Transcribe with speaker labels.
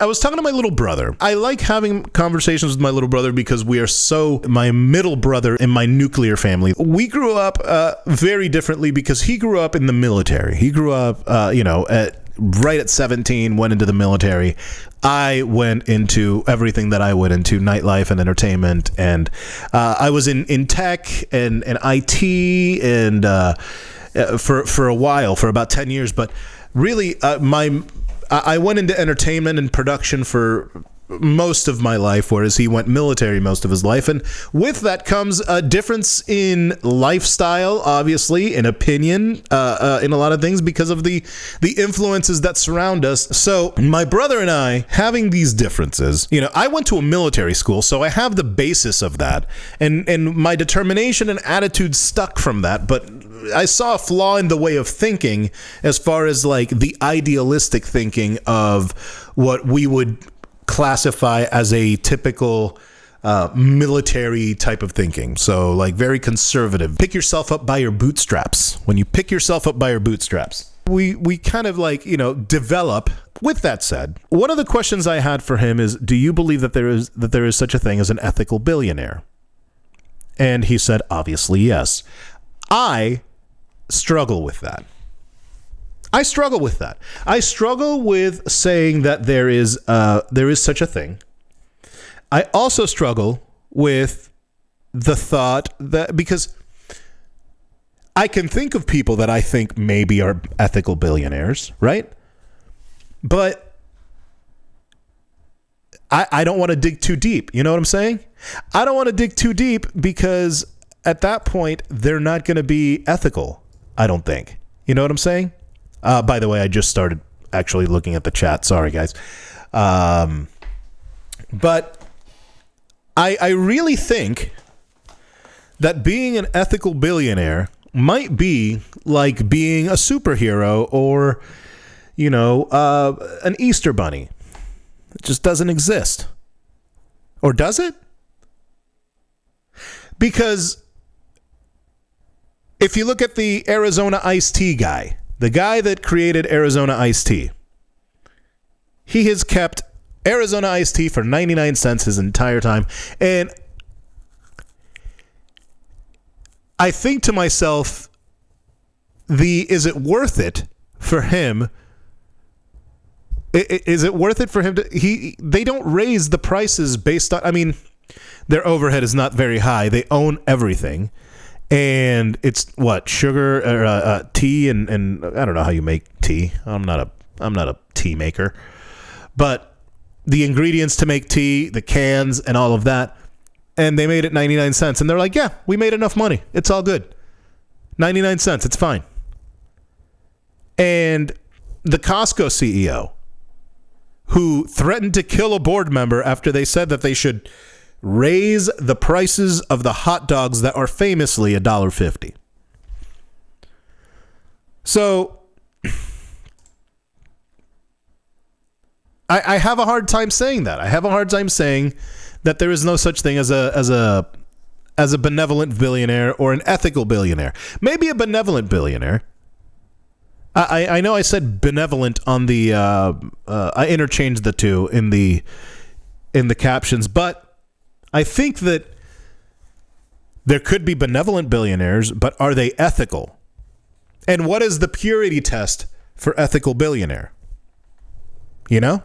Speaker 1: I was talking to my little brother. I like having conversations with my little brother because we are my middle brother in my nuclear family. We grew up very differently because he grew up in the military. He grew up, right at 17, went into the military. I went into everything that I went into, nightlife and entertainment. And I was in tech and IT and for a while, for about 10 years. But really, I went into entertainment and production for most of my life, whereas he went military most of his life. And with that comes a difference in lifestyle, obviously, in opinion, in a lot of things because of the influences that surround us. So my brother and I, having these differences, I went to a military school, so I have the basis of that. And my determination and attitude stuck from that. But I saw a flaw in the way of thinking as far as like the idealistic thinking of what we would classify as a typical military type of thinking. So like very conservative. Pick yourself up by your bootstraps. When you pick yourself up by your bootstraps, we kind of like, develop. With that said, one of the questions I had for him is, do you believe that there is such a thing as an ethical billionaire? And he said, obviously, yes. I struggle with that. I struggle with saying that there is such a thing. I also struggle with the thought that, because I can think of people that I think maybe are ethical billionaires, right? But I don't want to dig too deep. You know what I'm saying? I don't want to dig too deep because at that point, they're not going to be ethical, I don't think. You know what I'm saying? By the way, I just started actually looking at the chat. Sorry, guys. But I really think that being an ethical billionaire might be like being a superhero or, an Easter bunny. It just doesn't exist. Or does it? Because if you look at the Arizona iced tea guy, the guy that created Arizona iced tea, he has kept Arizona iced tea for 99 cents his entire time. And I think to myself, is it worth it for him? Is it worth it for him they don't raise the prices based on, their overhead is not very high. They own everything. And it's sugar or tea and I don't know how you make tea. I'm not a tea maker, but the ingredients to make tea, the cans and all of that, and they made it 99 cents. And they're like, yeah, we made enough money. It's all good. 99 cents. It's fine. And the Costco CEO, who threatened to kill a board member after they said that they should raise the prices of the hot dogs that are famously $1.50. So I have a hard time saying that. I have a hard time saying that there is no such thing as a benevolent billionaire or an ethical billionaire. Maybe a benevolent billionaire. I know I said benevolent on the I interchanged the two in the captions, but I think that there could be benevolent billionaires, but are they ethical? And what is the purity test for ethical billionaire? You know?